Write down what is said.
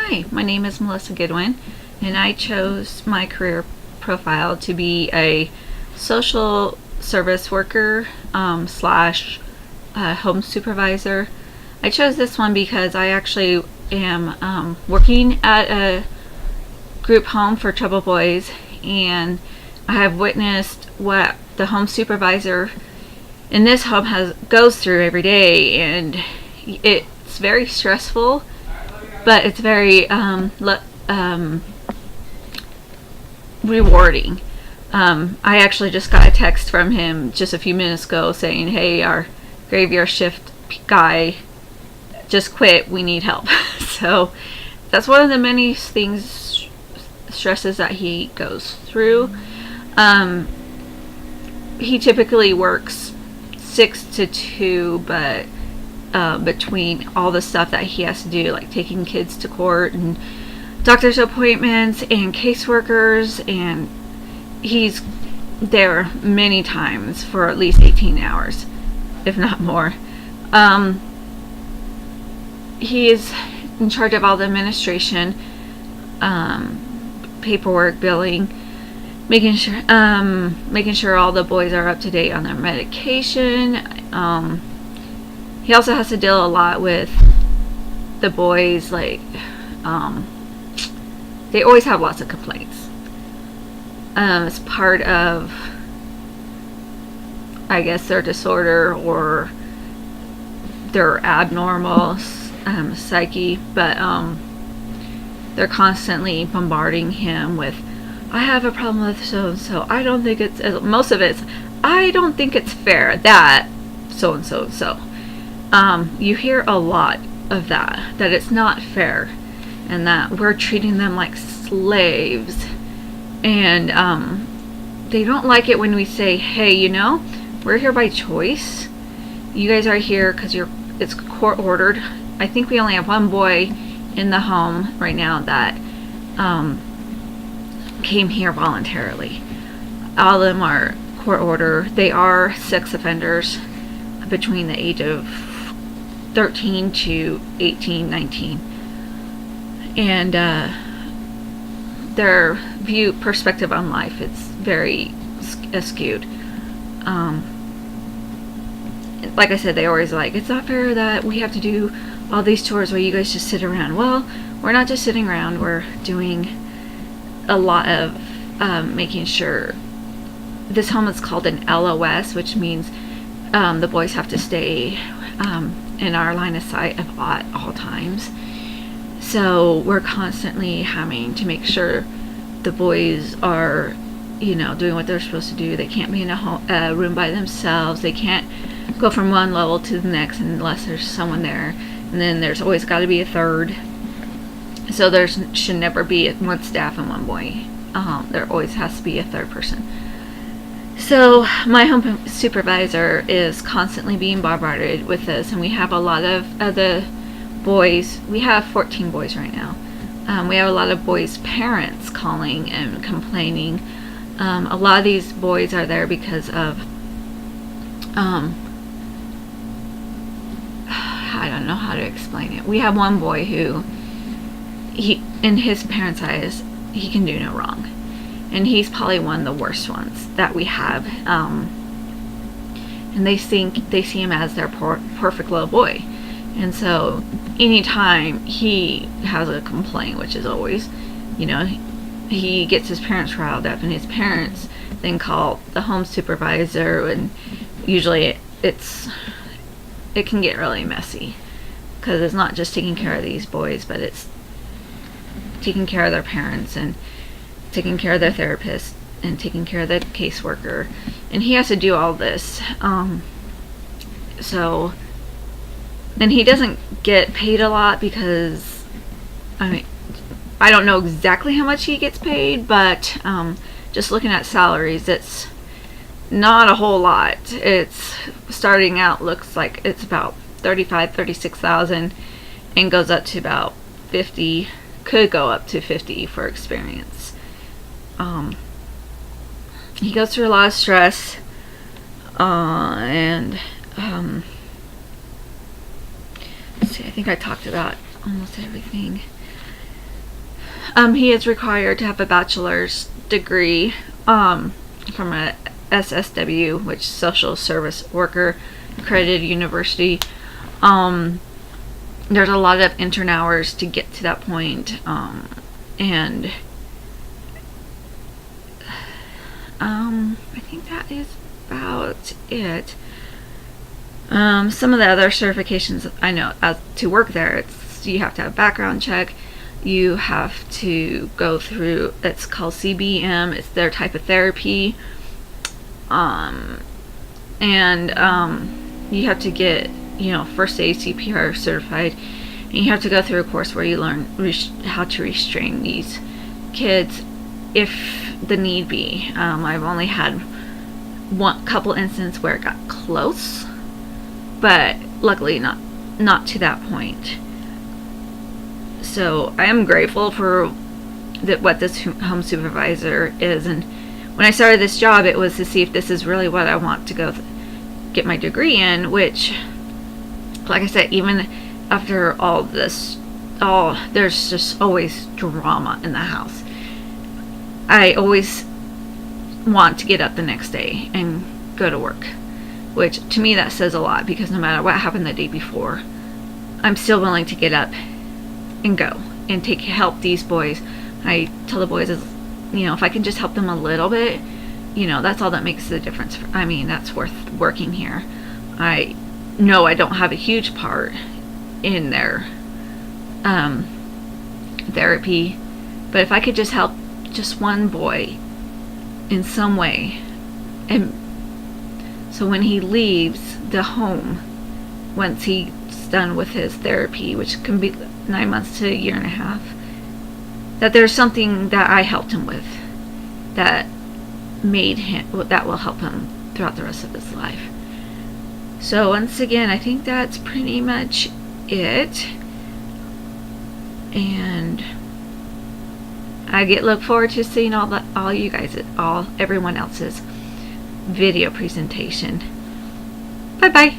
Hi, my name is Melissa Goodwin, and I chose my career profile to be a social service worker slash home supervisor. I chose this one because I actually am working at a group home for troubled boys, and I have witnessed what the home supervisor in this home goes through every day, and it's very stressful, but it's very rewarding. I actually just got a text from him just a few minutes ago saying, hey, our graveyard shift guy just quit, we need help. So that's one of the many stresses that he goes through. He typically works 6 to 2, but between all the stuff that he has to do, like taking kids to court and doctor's appointments and caseworkers, and he's there many times for at least 18 hours, if not more. He is in charge of all the administration, paperwork, billing, making sure all the boys are up to date on their medication. He also has to deal a lot with the boys, like they always have lots of complaints. It's part of, I guess, their disorder or their abnormal psyche, but they're constantly bombarding him with, I have a problem with so and so. I don't think it's, most of it's, I don't think it's fair that so and so and so. You hear a lot of that it's not fair, and that we're treating them like slaves, and they don't like it when we say, hey, we're here by choice. You guys are here because it's court ordered. I think we only have one boy in the home right now that came here voluntarily. All of them are court order. They are sex offenders between the age of 13 to 18, 19. And their perspective on life, it's very skewed. Like I said, they always like, it's not fair that we have to do all these chores while you guys just sit around. Well, we're not just sitting around, we're doing a lot of making sure. This home is called an LOS, which means the boys have to stay in our line of sight at all times. So we're constantly having to make sure the boys are, doing what they're supposed to do. They can't be in a room by themselves. They can't go from one level to the next unless there's someone there. And then there's always got to be a third. So there should never be one staff and one boy. There always has to be a third person. So my home supervisor is constantly being bombarded with this, and we have a lot of the boys. We have 14 boys right now. We have a lot of boys' parents calling and complaining. A lot of these boys are there because of I don't know how to explain it. We have one boy who, in his parents' eyes, he can do no wrong. And he's probably one of the worst ones that we have. And they see him as their perfect little boy. And so anytime he has a complaint, which is always, he gets his parents riled up, and his parents then call the home supervisor, and usually it can get really messy, because it's not just taking care of these boys, but it's taking care of their parents and taking care of their therapist and taking care of the caseworker, and he has to do all this. So then he doesn't get paid a lot, because I don't know exactly how much he gets paid, but just looking at salaries, it's not a whole lot. It's starting out, looks like it's about 36,000 and goes up to about 50, could go up to 50 for experience. He goes through a lot of stress, and let's see, I think I talked about almost everything. He is required to have a bachelor's degree from a SSW, which Social Service Worker accredited university. There's a lot of intern hours to get to that point, and I think that is about it. Some of the other certifications I know to work there, you have to have a background check. You have to go through, it's called CBM, it's their type of therapy. And you have to get, first aid CPR certified. And you have to go through a course where you learn how to restrain these kids if the need be. I've only had one couple instances where it got close, but luckily not to that point. So I am grateful for what this home supervisor is. And when I started this job, it was to see if this is really what I want to go get my degree in, which, like I said, even after all this, there's just always drama in the house. I always want to get up the next day and go to work, which to me that says a lot, because no matter what happened the day before, I'm still willing to get up and go and help these boys. I tell the boys, if I can just help them a little bit, that's all that makes the difference. That's worth working here. I know I don't have a huge part in their therapy, but if I could just help just one boy in some way, and so when he leaves the home, once he's done with his therapy, which can be 9 months to a year and a half, that there's something that I helped him with that will help him throughout the rest of his life. So once again, I think that's pretty much it, and I look forward to seeing all you guys, everyone else's video presentation. Bye bye.